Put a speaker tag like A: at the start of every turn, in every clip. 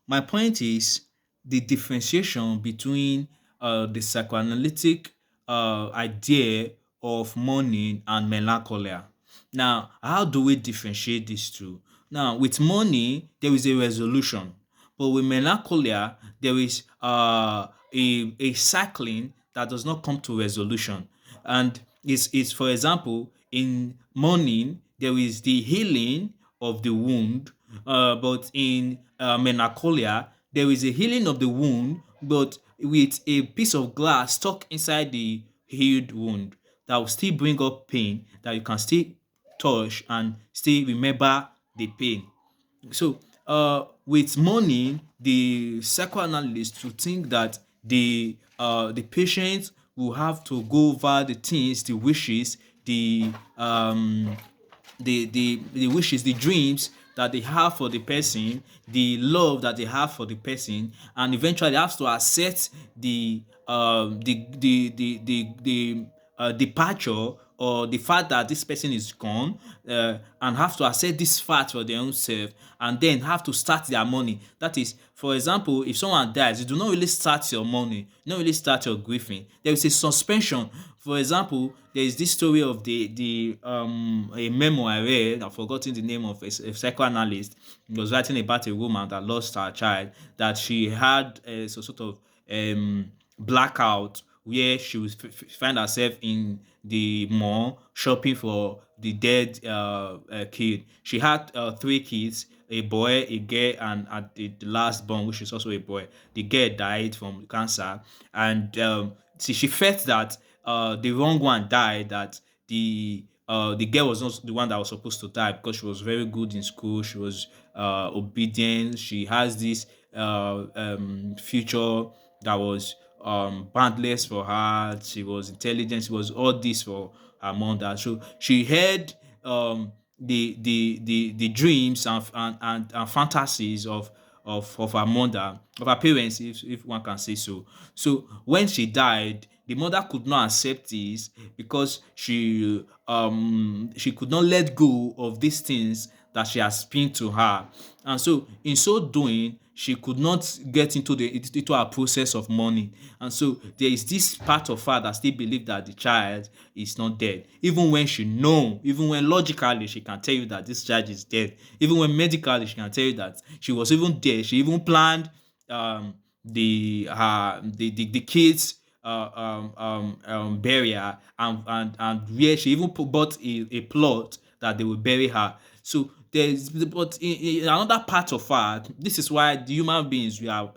A: my point is the differentiation between the psychoanalytic idea of mourning and melancholia. Now, how do we differentiate these two? Now, with mourning, there is a resolution, but with melancholia, there is a cycling that does not come to resolution. And is for example, in mourning, there is the healing of the wound, but in melancholia, there is a healing of the wound, but with a piece of glass stuck inside the healed wound that will still bring up pain that you can still touch and still remember the pain. So, with money, the psychoanalyst to think that the patient will have to go over the things, the wishes, the wishes, the dreams that they have for the person, the love that they have for the person, and eventually have to accept the departure or the fact that this person is gone, and have to accept this fact for their own self, and then have to start their money. That is, for example, if someone dies, you do not really start your money, you don't really start your grieving. There is a suspension. For example, there is this story of the a memo I read. I've forgotten the name of a psychoanalyst. He was writing about a woman that lost her child, that she had a sort of blackout where she would find herself in the mall shopping for the dead kid. She had three kids, a boy, a girl, and at the last born, which is also a boy. The girl died from cancer, and see, she felt that the wrong one died. That the girl was not the one that was supposed to die because she was very good in school. She was obedient. She has this future that was boundless for her. She was intelligent. She was all this for her mother. So she had the dreams and fantasies of her mother, of her parents, if one can say so. So when she died, the mother could not accept this because she could not let go of these things that she has been to her. And so in so doing, she could not get into her process of mourning. And so there is this part of her that still believe that the child is not dead, even when she know, even when logically she can tell you that this child is dead, even when medically she can tell you that she was even dead. She even planned the kids burial, and where she even bought a plot that they will bury her. So there's, but in another part of her, this is why the human beings, we are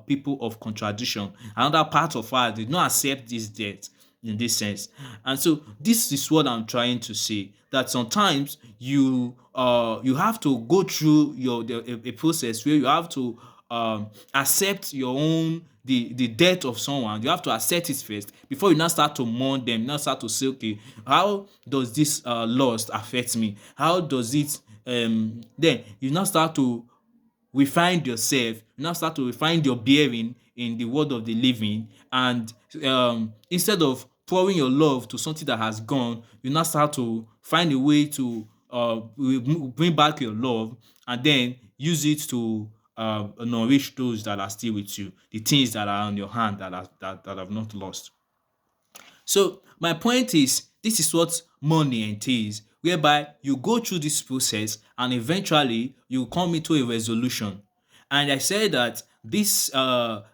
A: people of contradiction. Another part of her did not accept this death in this sense. And so this is what I'm trying to say, that sometimes you have to go through a process where you have to accept your own the death of someone. You have to accept it first before you now start to mourn them. Now start to say, okay, how does this loss affect me? How does it then you now start to refine yourself. You now start to refine your bearing in the world of the living, and instead of pouring your love to something that has gone, you now start to find a way to bring back your love, and then use it to nourish those that are still with you, the things that are on your hand that have not lost. So my point is, this is what money entails, whereby you go through this process and eventually you come into a resolution. And I said that this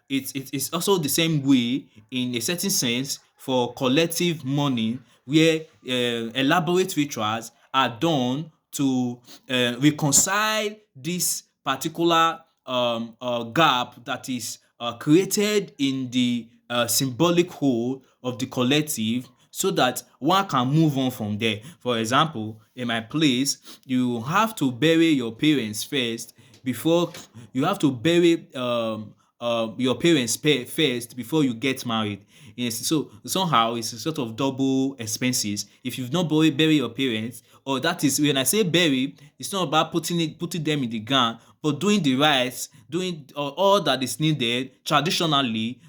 A: it's also the same way in a certain sense for collective mourning, where elaborate rituals are done to reconcile this particular gap that is created in the symbolic whole of the collective, so that one can move on from there. For example, in my place, you have to bury your parents first before you have to bury your parents first before you get married. Yes, so somehow it's a sort of double expenses if you've not bury your parents. Or that is, when I say bury, it's not about putting them in the ground, but doing the rites, doing all that is needed traditionally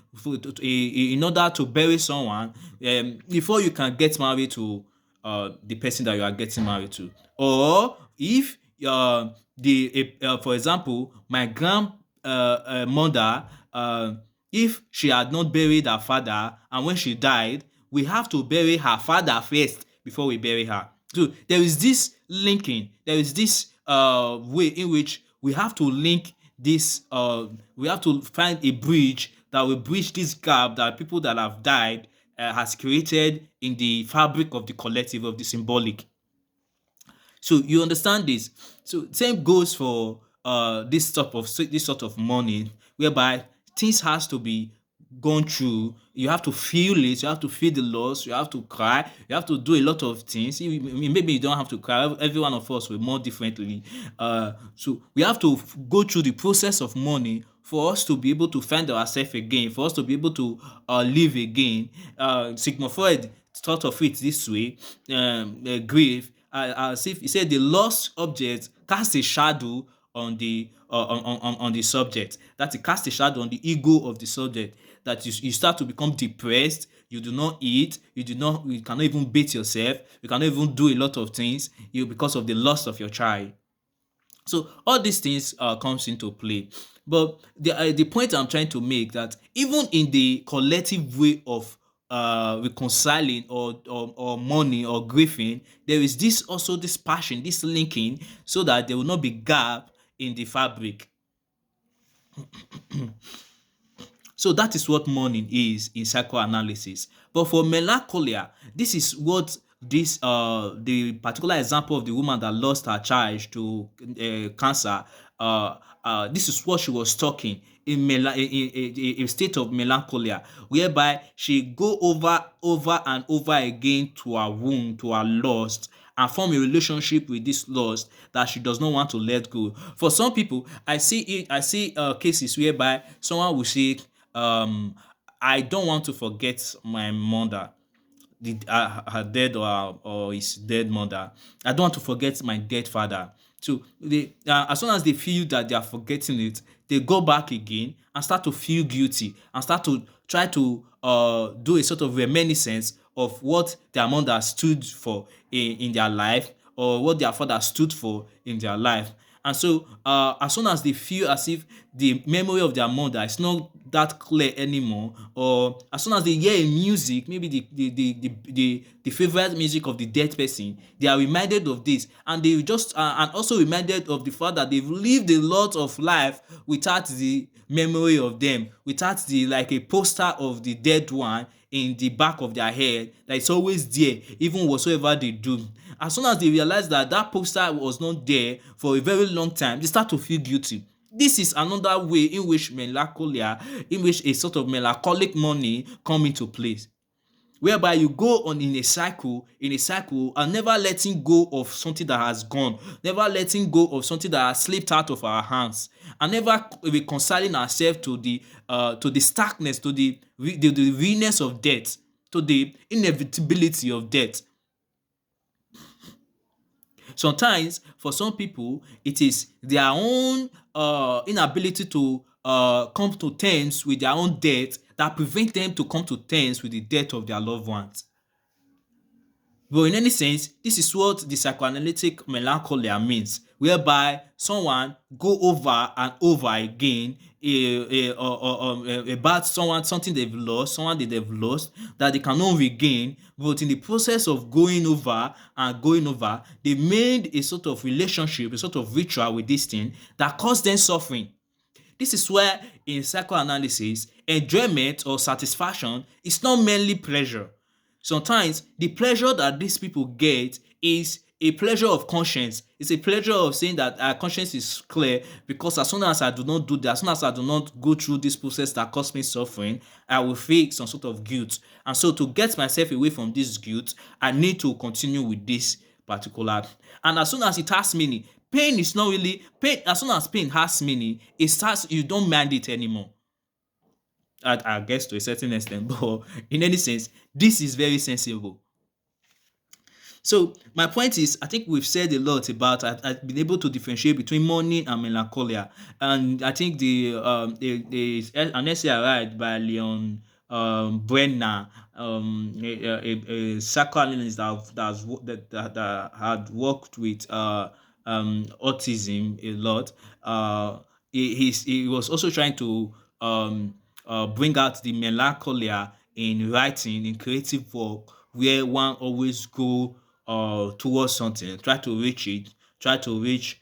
A: in order to bury someone before you can get married to the person that you are getting married to. Or if for example, my mother, if she had not buried her father, and when she died, we have to bury her father first before we bury her. So there is this linking, there is this way in which we have to link this, we have to find a bridge that will bridge this gap that people that have died has created in the fabric of the collective, of the symbolic. So you understand this. So same goes for this sort of mourning, whereby things has to be gone through. You have to feel it. You have to feel the loss. You have to cry. You have to do a lot of things. Maybe you don't have to cry. Every one of us will mourn differently. So we have to go through the process of mourning for us to be able to find ourselves again, for us to be able to live again. Sigmund Freud thought of it this way: grieve, as if he said the lost object casts a shadow on the on the subject. That it casts a shadow on the ego of the subject. That you start to become depressed. You do not eat. You cannot even bathe yourself. You cannot even do a lot of things. Because of the loss of your child. So all these things comes into play. But the point I'm trying to make, that even in the collective way of reconciling or mourning or grieving, there is this also this passion, this linking, so that there will not be gap in the fabric. So that is what mourning is in psychoanalysis. But for melancholia, this is what this the particular example of the woman that lost her child to cancer. This is what she was talking in a state of melancholia, whereby she go over and over again to her wound, to her loss, and form a relationship with this loss that she does not want to let go. For some people, I see cases whereby someone will say, I don't want to forget my mother, her dead or his dead mother. I don't want to forget my dead father. So as soon as they feel that they are forgetting it, they go back again and start to feel guilty and start to try to do a sort of reminiscence of what their mother stood for in their life, or what their father stood for in their life. And so, as soon as they feel as if the memory of their mother is not that clear anymore, or as soon as they hear a music, maybe the favorite music of the dead person, they are reminded of this, and they just and also reminded of the fact that they've lived a lot of life without the memory of them, without the like a poster of the dead one in the back of their head that is always there, even whatsoever they do. As soon as they realize that that poster was not there for a very long time, they start to feel guilty. This is another way in which melancholia, in which a sort of melancholic mourning come into place, whereby you go on in a cycle, and never letting go of something that has gone, never letting go of something that has slipped out of our hands, and never reconciling ourselves to the starkness, to the realness of death, to the inevitability of death. Sometimes for some people it is their own inability to come to terms with their own death that prevent them to come to terms with the death of their loved ones. But in any sense, this is what the psychoanalytic melancholia means, whereby someone go over and over again about something they've lost, someone that they've lost that they cannot regain. But in the process of going over and going over, they made a sort of relationship, a sort of ritual with this thing that caused them suffering. This is where in psychoanalysis, enjoyment or satisfaction is not merely pleasure. Sometimes the pleasure that these people get is a pleasure of conscience. It's a pleasure of saying that our conscience is clear, because as soon as I do not do that, as soon as I do not go through this process that caused me suffering, I will feel some sort of guilt. And so to get myself away from this guilt, I need to continue with this particular. And as soon as it has meaning, pain is not really pain. As soon as pain has meaning, it starts, you don't mind it anymore. I guess to a certain extent, but in any sense, this is very sensible. So my point is, I think we've said a lot about. I've been able to differentiate between mourning and melancholia, and I think an essay I read by Leon Brenner, a psychoanalyst that had worked with autism a lot. he was also trying to um, bring out the melancholia in writing, in creative work, where one always go towards something, try to reach it, try to reach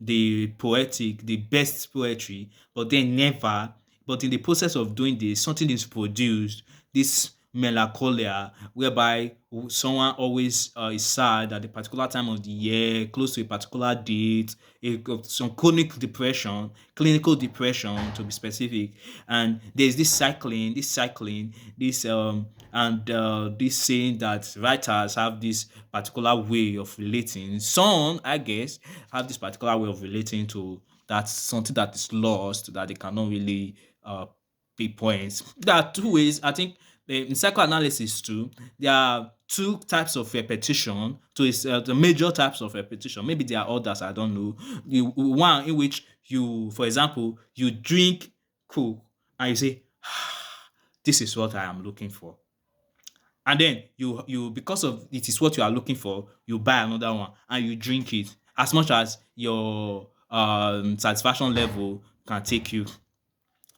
A: the poetic, the best poetry, but then never. But in the process of doing this, something is produced. This melancholia, whereby someone always is sad at a particular time of the year, close to a particular date, some chronic depression, clinical depression to be specific, and there's this and this saying that writers have this particular way of relating. Some, I guess, have this particular way of relating to that something that is lost that they cannot really pinpoint. There are two ways. I think in psychoanalysis too, there are two types of repetition. To the major types of repetition. Maybe there are others. I don't know. One in which you, for example, you drink Coke and you say, "This is what I am looking for," and then you because of it is what you are looking for, you buy another one and you drink it as much as your satisfaction level can take you.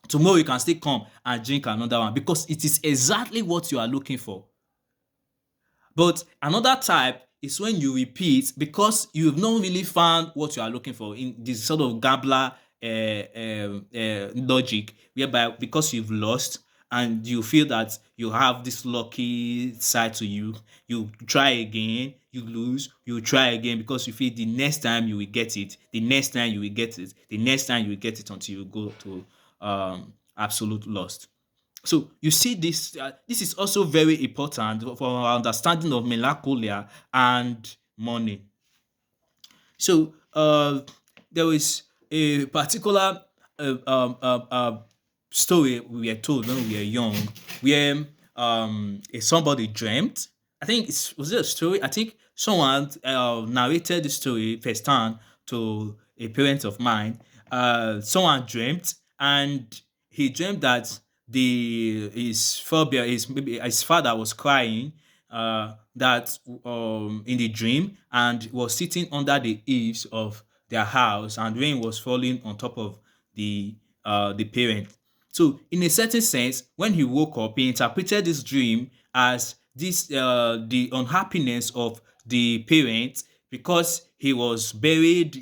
A: Tomorrow you can still come and drink another one because it is exactly what you are looking for. But another type is when you repeat because you've not really found what you are looking for in this sort of gambler logic, whereby because you've lost and you feel that you have this lucky side to you, you try again, you lose, you try again because you feel the next time you will get it, the next time you will get it, the next time you will get it until you go to absolute loss. So you see this. This is also very important for our understanding of melancholia and mourning. So there is a particular story we were told when we were young, where somebody dreamt. I think was it a story? I think someone narrated the story firsthand to a parent of mine. Someone dreamt, and he dreamt that his phobia, his maybe his father was crying that in the dream and was sitting under the eaves of their house, and rain was falling on top of the parent. So in a certain sense, when he woke up, he interpreted this dream as this the unhappiness of the parent because he was buried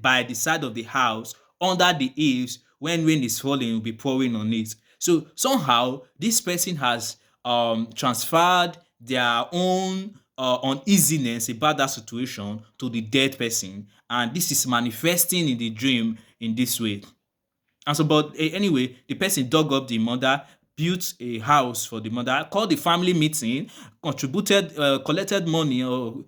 A: by the side of the house under the eaves. When rain is falling, it will be pouring on it. So somehow this person has transferred their own uneasiness about that situation to the dead person, and this is manifesting in the dream in this way. And so, but anyway, the person dug up the mother, built a house for the mother, called the family meeting, contributed, collected money, or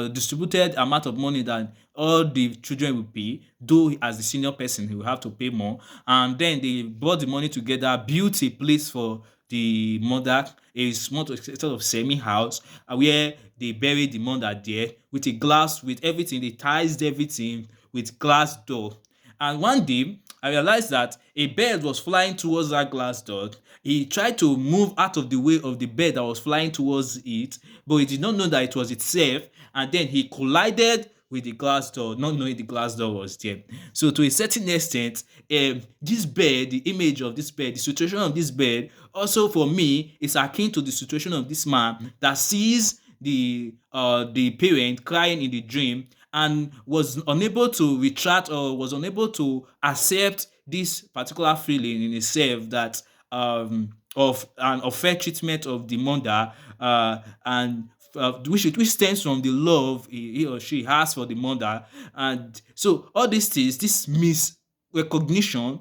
A: distributed amount of money that all the children will pay. Though as the senior person, he will have to pay more. And then they brought the money together, built a place for the mother, a small sort of semi house, where they buried the mother there with a glass, with everything. They ties everything with glass door. And one day, I realized that a bird was flying towards that glass door. He tried to move out of the way of the bird that was flying towards it, but he did not know that it was itself. And then he collided with the glass door, not knowing the glass door was there. So, to a certain extent, this bird, the image of this bird, the situation of this bird, also for me, is akin to the situation of this man that sees the parent crying in the dream and was unable to retract or was unable to accept this particular feeling in itself, that of an unfair treatment of the mother, and which stems from the love he or she has for the mother. And so all these things, this misrecognition,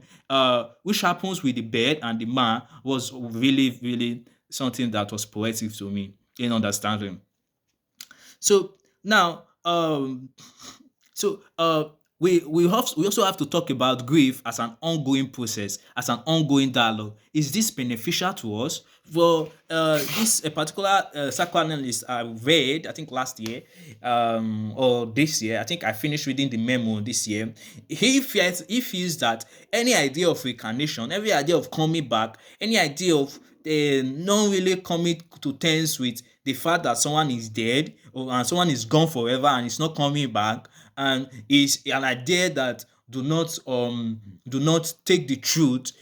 A: which happens with the bird and the man, was really, really something that was poetic to me in understanding. So now, so we also have to talk about grief as an ongoing process, as an ongoing dialogue. Is this beneficial to us? For this a particular psychoanalyst I read, I think last year, or this year, I think I finished reading the memo this year. He feels that any idea of reincarnation, every idea of coming back, any idea of not really coming to terms with the fact that someone is dead, and someone is gone forever and is not coming back, and is an idea that do not take the truth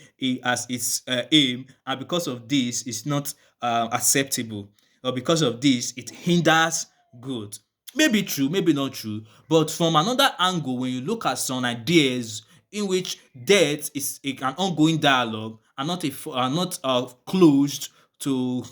A: as its aim, and because of this it's not acceptable, or because of this it hinders growth. Maybe true, maybe not true, but from another angle, when you look at some ideas in which death is an ongoing dialogue and not not closed to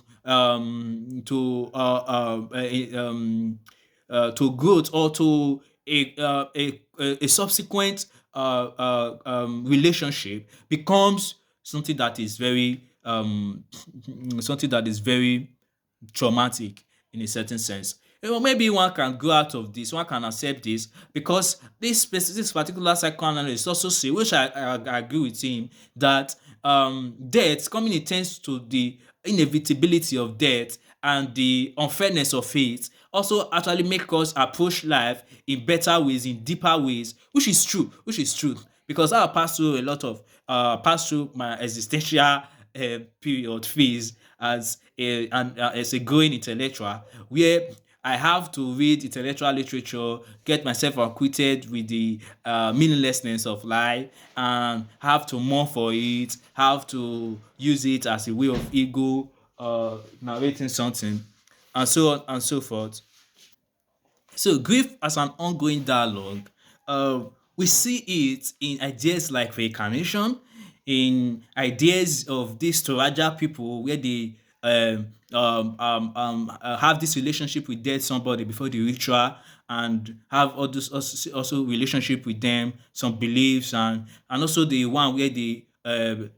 A: to growth, or to a subsequent relationship, becomes something that is very something that is very traumatic in a certain sense. Maybe one can go out of this, one can accept this, because this particular psychoanalyst also say, which I agree with him, that death, coming in terms to the inevitability of death and the unfairness of it, also actually make us approach life in better ways, in deeper ways, which is true, because I passed through a lot of passed through my existential period phase as a growing intellectual, where I have to read intellectual literature, get myself acquainted with the meaninglessness of life, and have to mourn for it, have to use it as a way of ego, narrating something, and so on and so forth. So grief as an ongoing dialogue, we see it in ideas like reincarnation, in ideas of these Toraja people where they have this relationship with dead somebody before the ritual, and have all this also relationship with them, some beliefs, and also the one where they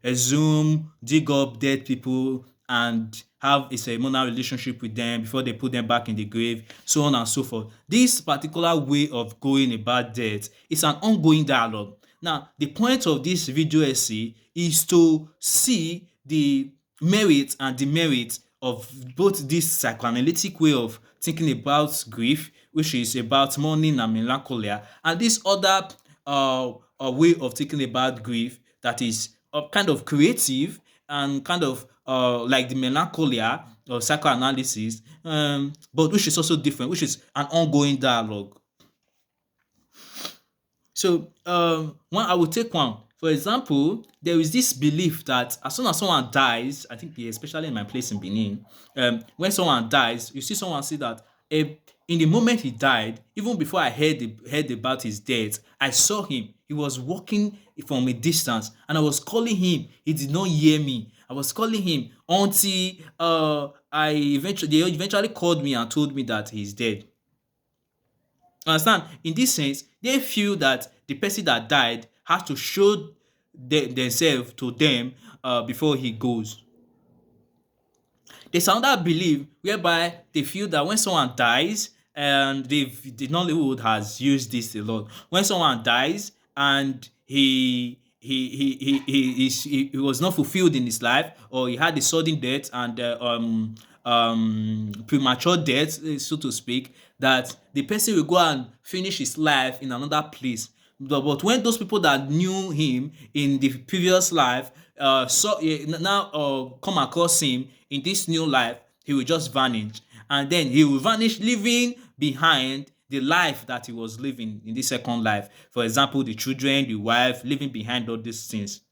A: exhume, dig up dead people and have a ceremonial relationship with them before they put them back in the grave, so on and so forth. This particular way of going about death is an ongoing dialogue. Now, the point of this video essay is to see the merit and demerit of both this psychoanalytic way of thinking about grief, which is about mourning and melancholia, and this other way of thinking about grief that is kind of creative and kind of like the melancholia or psychoanalysis, but which is also different, which is an ongoing dialogue. So one I will take one. For example, there is this belief that as soon as someone dies, I think especially in my place in Benin, when someone dies, you see someone say that in the moment he died, even before I heard about his death, I saw him. He was walking from a distance, and I was calling him. He did not hear me. I was calling him until they eventually called me and told me that he's dead. Understand? In this sense, they feel that the person that died has to show themselves to them before he goes. There's another belief whereby they feel that when someone dies, and the Nollywood has used this a lot. When someone dies and he was not fulfilled in his life, or he had a sudden death and premature death, so to speak, that the person will go and finish his life in another place. But when those people that knew him in the previous life saw now come across him in this new life, he will just vanish, and then he will vanish, leaving behind the life that he was living in this second life. For example, the children, the wife, leaving behind all these things.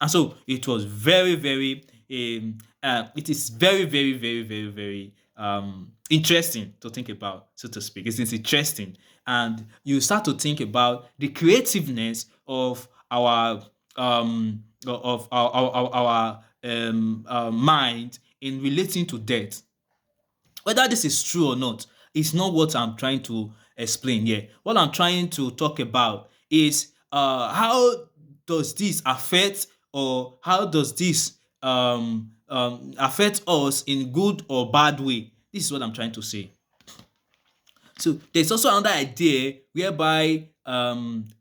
A: And so it was very it is very interesting to think about, so to speak. It's interesting, and you start to think about the creativeness of our mind in relating to death. Whether this is true or not is not what I'm trying to explain here. What I'm trying to talk about is how does this affect, or how does this affect us in good or bad way. This is what I'm trying to say. So there's also another idea whereby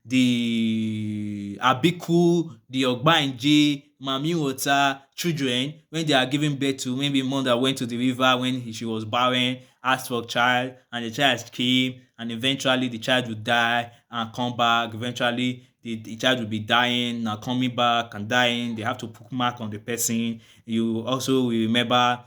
A: the Abiku, the Ogbanje, Mami Water children, when they are giving birth to, maybe mother went to the river when she was barren, asked for a child, and the child came, and eventually the child will die and come back. Eventually the child will be dying and coming back and dying. They have to put mark on the person. You also will remember